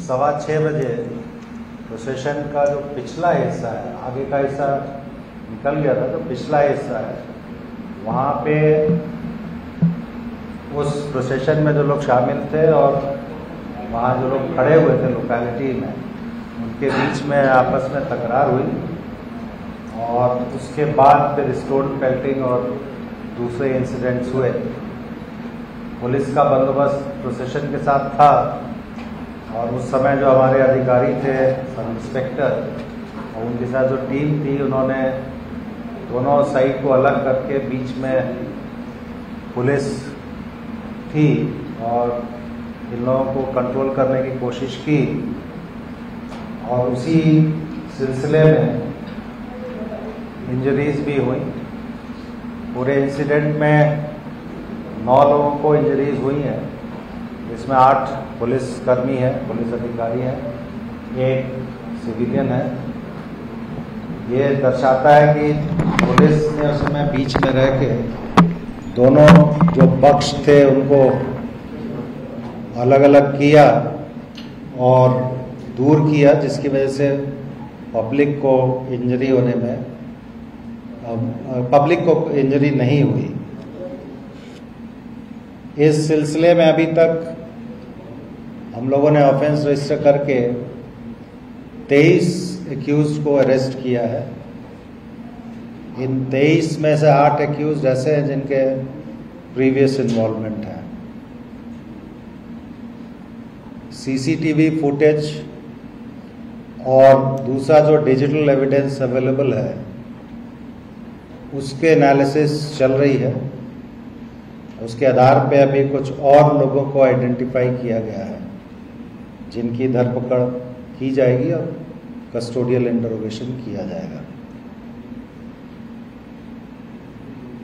6:15 बजे प्रोसेशन का जो पिछला हिस्सा है, आगे का हिस्सा निकल गया था, तो पिछला हिस्सा है वहाँ पे उस प्रोसेशन में जो लोग शामिल थे और वहाँ जो लोग खड़े हुए थे लोकेलिटी में, उनके बीच में आपस में तकरार हुई और उसके बाद फिर स्टोन पेल्टिंग और दूसरे इंसिडेंट्स हुए। पुलिस का बंदोबस्त प्रोसेशन के साथ था और उस समय जो हमारे अधिकारी थे, सब इंस्पेक्टर और उनके साथ जो टीम थी, उन्होंने दोनों साइड को अलग करके बीच में पुलिस थी और इन लोगों को कंट्रोल करने की कोशिश की। और उसी सिलसिले में इंजरीज भी हुई। पूरे इंसिडेंट में 9 लोगों को इंजरीज हुई हैं, इसमें 8 पुलिसकर्मी हैं, पुलिस अधिकारी हैं, 1 सिविलियन है। ये दर्शाता है कि पुलिस ने उस समय बीच में रह के दोनों जो पक्ष थे उनको अलग अलग किया और दूर किया, जिसकी वजह से पब्लिक को इंजरी होने में पब्लिक को इंजरी नहीं हुई। इस सिलसिले में अभी तक हम लोगों ने ऑफेंस रजिस्टर करके 23 एक्यूज को अरेस्ट किया है। इन 23 में से 8 एक्यूज ऐसे हैं जिनके प्रीवियस इन्वॉल्वमेंट है। सीसीटीवी फुटेज और दूसरा जो डिजिटल एविडेंस अवेलेबल है उसके एनालिसिस चल रही है। उसके आधार पे अभी कुछ और लोगों को आइडेंटिफाई किया गया है जिनकी धरपकड़ की जाएगी और कस्टोडियल इंटरोगेशन किया जाएगा।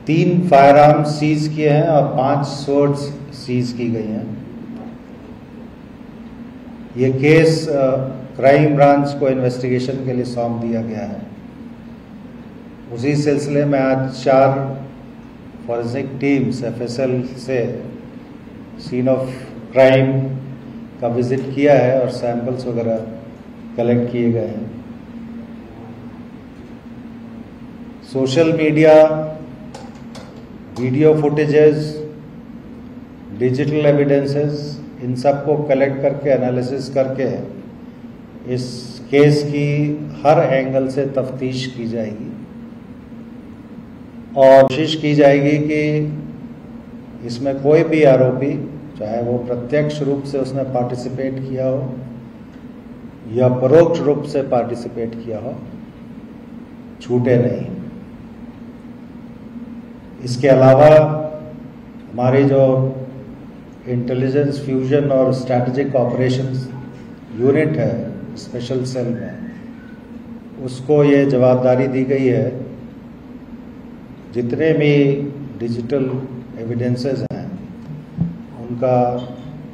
3 फायर आर्म्स सीज किए हैं और 5 सोर्ड्स सीज की गई हैं। ये केस क्राइम ब्रांच को इन्वेस्टिगेशन के लिए सौंप दिया गया है। उसी सिलसिले में आज 4 फॉरेंसिक टीम्स एफएसएल से सीन ऑफ क्राइम का विजिट किया है और सैंपल्स वगैरह कलेक्ट किए गए हैं। Social media, video footages, digital evidences, इन सब को कलेक्ट करके एनालिसिस करके इस केस की हर एंगल से तफ्तीश की जाएगी और कोशिश की जाएगी कि इसमें कोई भी आरोपी, चाहे वो प्रत्यक्ष रूप से उसने पार्टिसिपेट किया हो या परोक्ष रूप से पार्टिसिपेट किया हो, छूटे नहीं। इसके अलावा हमारी जो इंटेलिजेंस फ्यूजन और स्ट्रैटेजिक ऑपरेशंस यूनिट है स्पेशल सेल में, उसको ये जवाबदारी दी गई है जितने भी डिजिटल एविडेंसेस हैं उनका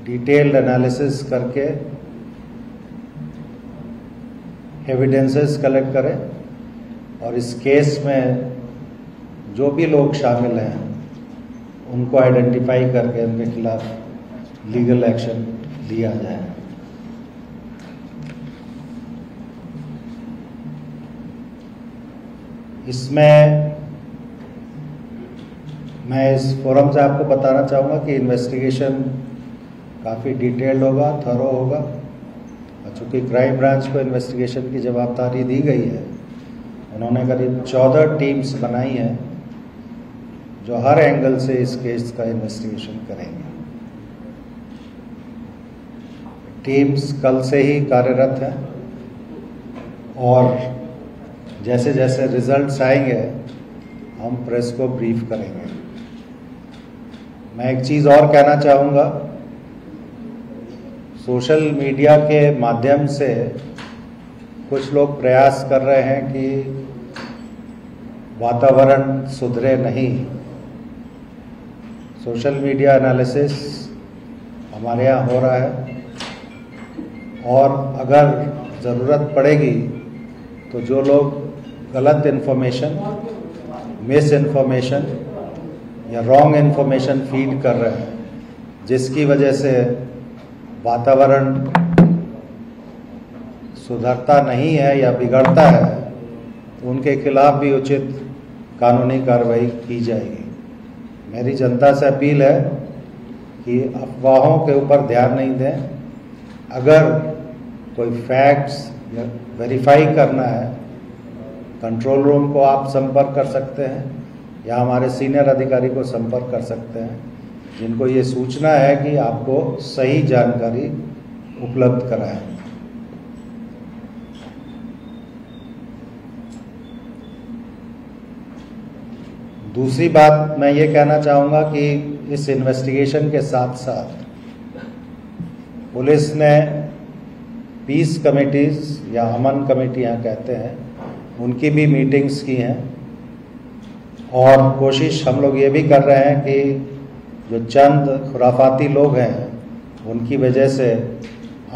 डिटेल्ड एनालिसिस करके एविडेंसेस कलेक्ट करें और इस केस में जो भी लोग शामिल हैं उनको आइडेंटिफाई करके उनके खिलाफ लीगल एक्शन लिया जाए। इसमें मैं इस फोरम से आपको बताना चाहूँगा कि इन्वेस्टिगेशन काफ़ी डिटेल्ड होगा, थरो होगा और चूँकि क्राइम ब्रांच को इन्वेस्टिगेशन की जवाबदारी दी गई है, उन्होंने करीब 14 टीम्स बनाई हैं जो हर एंगल से इस केस का इन्वेस्टिगेशन करेंगे। टीम्स कल से ही कार्यरत हैं और जैसे जैसे रिजल्ट्स आएंगे हम प्रेस को ब्रीफ करेंगे। मैं एक चीज़ और कहना चाहूँगा, सोशल मीडिया के माध्यम से कुछ लोग प्रयास कर रहे हैं कि वातावरण सुधरे नहीं। सोशल मीडिया एनालिसिस हमारे यहाँ हो रहा है और अगर ज़रूरत पड़ेगी तो जो लोग गलत इन्फॉर्मेशन, मिस इन्फॉर्मेशन या रॉन्ग इन्फॉर्मेशन फीड कर रहे हैं जिसकी वजह से वातावरण सुधरता नहीं है या बिगड़ता है तो उनके खिलाफ भी उचित कानूनी कार्रवाई की जाएगी। मेरी जनता से अपील है कि अफवाहों के ऊपर ध्यान नहीं दें। अगर कोई फैक्ट्स वेरीफाई करना है, कंट्रोल रूम को आप संपर्क कर सकते हैं या हमारे सीनियर अधिकारी को संपर्क कर सकते हैं, जिनको ये सूचना है कि आपको सही जानकारी उपलब्ध कराएं। दूसरी बात मैं ये कहना चाहूँगा कि इस इन्वेस्टिगेशन के साथ साथ पुलिस ने पीस कमेटीज या अमन कमेटियाँ कहते हैं, उनकी भी मीटिंग्स की हैं और कोशिश हम लोग ये भी कर रहे हैं कि जो चंद खुराफाती लोग हैं उनकी वजह से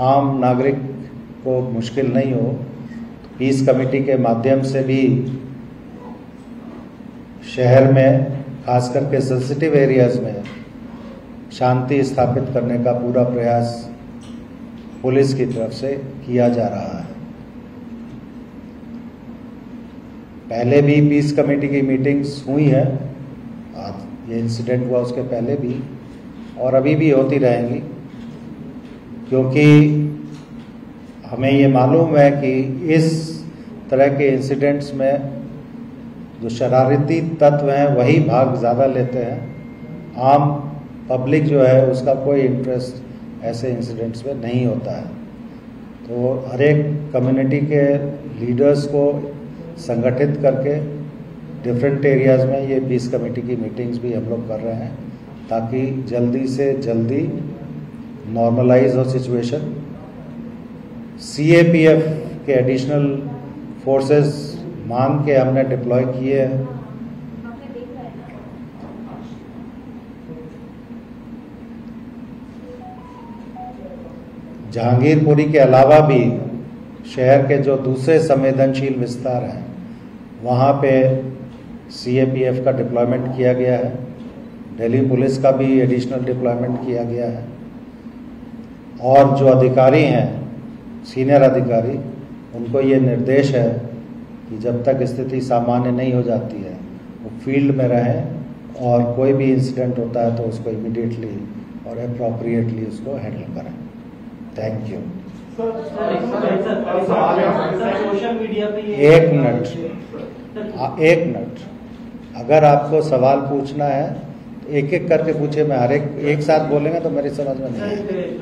आम नागरिक को मुश्किल नहीं हो। पीस कमेटी के माध्यम से भी शहर में खास करके सेंसिटिव एरियाज़ में शांति स्थापित करने का पूरा प्रयास पुलिस की तरफ से किया जा रहा है। पहले भी पीस कमेटी की मीटिंग्स हुई है, आज ये इंसिडेंट हुआ उसके पहले भी, और अभी भी होती रहेंगी, क्योंकि हमें ये मालूम है कि इस तरह के इंसिडेंट्स में जो शरारती तत्व हैं वही भाग ज़्यादा लेते हैं। आम पब्लिक जो है उसका कोई इंटरेस्ट ऐसे इंसिडेंट्स में नहीं होता है। तो हर एक कम्युनिटी के लीडर्स को संगठित करके डिफरेंट एरियाज़ में ये पीस कमेटी की मीटिंग्स भी हम लोग कर रहे हैं, ताकि जल्दी से जल्दी नॉर्मलाइज हो सिचुएशन। CAPF के एडिशनल फोर्सेस मांग के हमने डिप्लॉय किए हैं। जहांगीरपुरी के अलावा भी शहर के जो दूसरे संवेदनशील विस्तार हैं वहाँ पे CAPF का डिप्लॉयमेंट किया गया है। दिल्ली पुलिस का भी एडिशनल डिप्लॉयमेंट किया गया है और जो अधिकारी हैं, सीनियर अधिकारी, उनको ये निर्देश है कि जब तक स्थिति सामान्य नहीं हो जाती है वो फील्ड में रहें और कोई भी इंसिडेंट होता है तो उसको इमीडिएटली और अप्रोप्रिएटली उसको हैंडल करें। Thank you. एक मिनट, अगर आपको सवाल पूछना है तो एक एक करके पूछिए। मैं हर एक साथ बोलेंगे तो मेरी समझ में नहीं आएगी।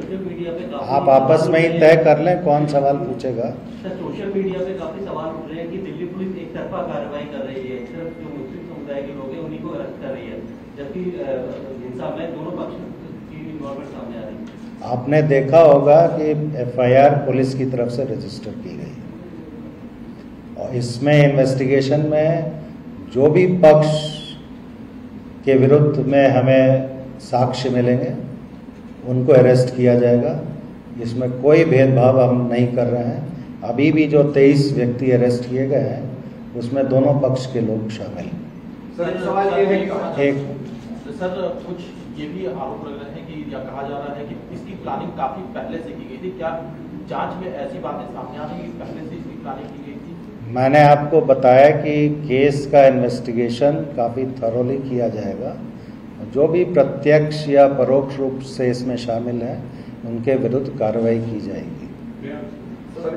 आप आपस में ही तय कर लें कौन सवाल पूछेगा। सर, सोशल मीडिया पे काफी सवाल उठ रहे हैं कि दिल्ली पुलिस एक तरफा कार्रवाई कर रही है, सिर्फ जो मुस्लिम समुदाय के लोग हैं उन्हीं को अरेस्ट कर रही है, जबकि हिंसा में दोनों पक्ष की इन्वॉल्वमेंट सामने आ रही है। आपने देखा होगा कि FIR पुलिस की तरफ से रजिस्टर की गई और इसमें इन्वेस्टिगेशन में जो भी पक्ष के विरुद्ध में हमें साक्ष्य मिलेंगे उनको अरेस्ट किया जाएगा। इसमें कोई भेदभाव हम नहीं कर रहे हैं। अभी भी जो 23 व्यक्ति अरेस्ट किए गए हैं उसमें दोनों पक्ष के लोग शामिल हैं। सवाल ये है एक सर, कुछ ये भी आरोप लग रहे हैं कि या कहा जा रहा है कि इसकी प्लानिंग काफी पहले से की गई थी। क्या जांच में ऐसी बातें सामने आ रही है कि पहले से इसकी प्लानिंग की गई थी? मैंने आपको बताया कि केस का इन्वेस्टिगेशन काफ़ी थरोली किया जाएगा। जो भी प्रत्यक्ष या परोक्ष रूप से इसमें शामिल हैं उनके विरुद्ध कार्रवाई की जाएगी। सर,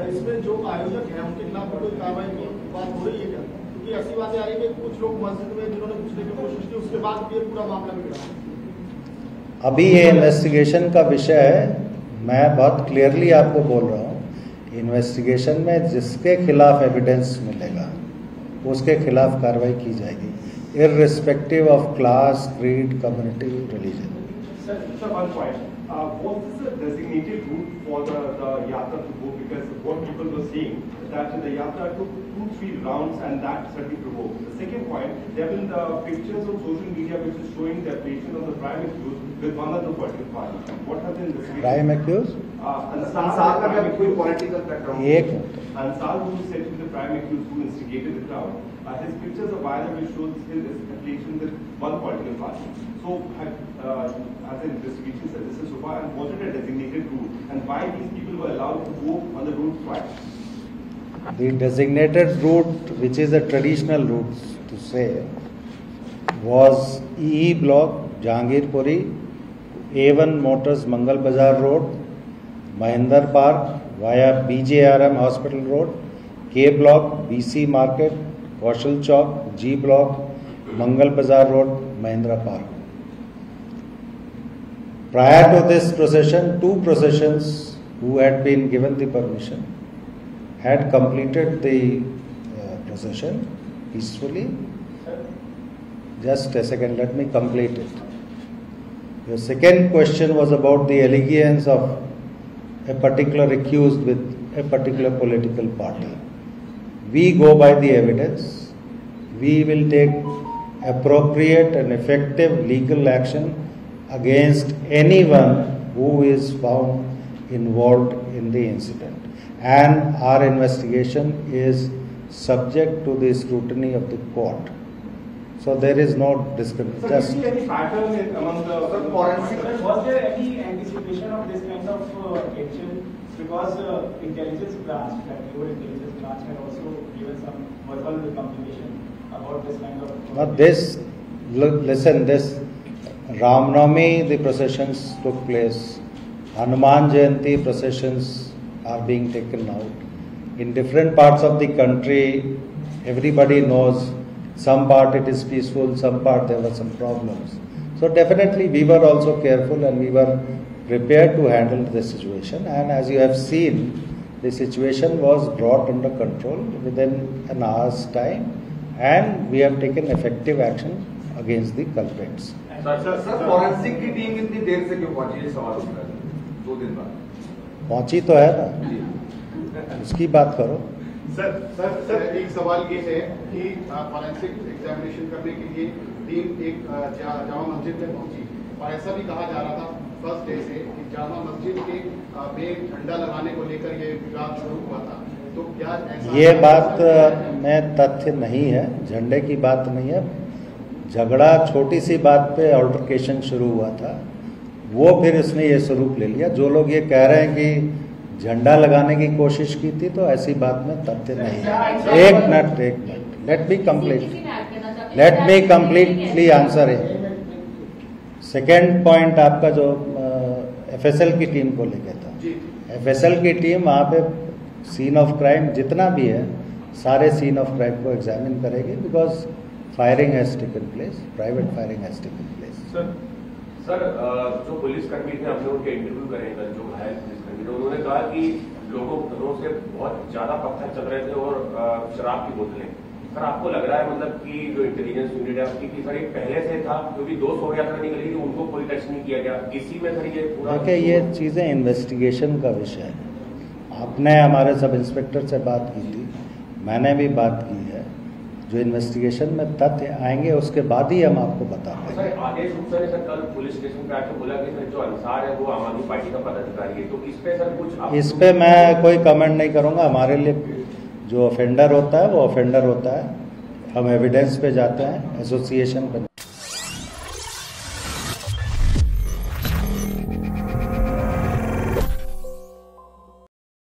इसमें जो आयोजक हैं उनके खिलाफ कोई कार्रवाई की बात हो रही है क्या? क्योंकि ऐसी बातें आ रही है कि कुछ लोग मस्जिद में जिन्होंने घुसने की कोशिश की उसके बाद ये पूरा मामला बिगड़ा। अभी ये इन्वेस्टिगेशन का विषय है। मैं बहुत क्लियरली आपको बोल रहा हूँ, इन्वेस्टिगेशन में जिसके खिलाफ एविडेंस मिलेगा उसके खिलाफ कार्रवाई की जाएगी, irrespective of class, creed, community, religion. Sir, one point. Was this a designated route for the yatra to go? Because what people were saying that the yatra took 2-3 rounds and that certainly provoked. The second point, there have been the pictures on social media which is showing the relation of the prime accused with one of the political party. What has been the Prime accused? Ansar का भी कोई political background. एक Ansar, who is said to be the prime accused who instigated the crowd, his pictures of violence which shows his affiliation with one political party. So, as an investigation suggested so far, and was it a designated route, and why these people were allowed to go on the route twice? The designated route, which is a traditional route to say, was EE block, Jahangirpuri, A1 Motors Mangal Bazar Road, Mahinder Park via BJRM Hospital Road, K block, BC Market, Kaushal Chowk, G block, Mangal Bazar Road, Mahindra Park. Prior to this procession, two processions who had been given the permission had completed the procession peacefully. Just a second, let me complete it. Your second question was about the allegiance of a particular accused with a particular political party. We go by the evidence. We will take appropriate and effective legal action against anyone who is found involved in the incident. And our investigation is subject to the scrutiny of the court. So there is no discrimination. So, do you see any pattern among the forensic? Was there any anticipation of this kind of action? Because intelligence branch, like your intelligence branch, had also given some verbal communication about this kind of. Now this, listen, this Ram Navami, the processions took place. Hanuman Jayanti processions are being taken out. In different parts of the country, everybody knows. Some part it is peaceful, some part there were some problems. So definitely we were also careful and we were prepared to handle the situation. And as you have seen, the situation was brought under control within an hour's time, and we have taken effective action against the culprits. Sir forensic की team इतनी देर से क्यों पहुंची, ये सवाल उठ रहा है 2 दिन बाद। पहुंची तो है ना, उसकी बात करो। सर एक सवाल ये है कि फॉरेंसिक एग्जामिनेशन करने के लिए टीम एक जामा मस्जिद में पहुंची, और ऐसा भी कहा जा रहा था फर्स्ट डे से कि जामा मस्जिद के में झंडा लगाने को लेकर ये विवाद शुरू हुआ था। तो क्या ऐसा ये बात में तथ्य नहीं है, झंडे की बात नहीं है। झगड़ा छोटी सी बात पे अल्टरकेशन शुरू हुआ था, वो फिर इसने ये स्वरूप ले लिया। जो लोग ये कह रहे हैं कि झंडा लगाने की कोशिश की थी, तो ऐसी बात में तथ्य नहीं है। एक minute, let me completely answer है। सेकेंड पॉइंट आपका जो एफएसएल की टीम को लेके था, एफएसएल की टीम वहाँ पे सीन ऑफ क्राइम जितना भी है, सारे सीन ऑफ क्राइम को एग्जामिन करेगी, because firing has taken place, private firing has taken place. Sir जो पुलिसकर्मी थे, हमने उनके इंटरव्यू करे, जो घायल पुलिसकर्मी थे, उन्होंने कहा कि लोगों से बहुत ज्यादा पत्थर चल रहे थे और शराब की बोतलें। सर आपको लग रहा है मतलब कि जो इंटेलिजेंस यूनिट है उसकी, सर ये पहले से था, क्योंकि 2 शोर यात्रा निकली थी, उनको कोई टच नहीं किया गया, इसी में सर ये पूरा। देखिए, ये चीजें इन्वेस्टिगेशन का विषय है। आपने हमारे सब इंस्पेक्टर से बात की थी, मैंने भी बात की है। जो इन्वेस्टिगेशन में तथ्य आएंगे उसके बाद ही हम आपको बता पाएंगे। सर आदेश सर ने कल पुलिस स्टेशन पे आके बोला कि सर जो अंसार है वो आम आदमी पार्टी का पदाधिकारी है, तो इस पे सर कुछ इस पे मैं कोई कमेंट नहीं करूंगा। हमारे लिए जो ऑफेंडर होता है वो ऑफेंडर होता है। हम एविडेंस पे जाते हैं, एसोसिएशन पे।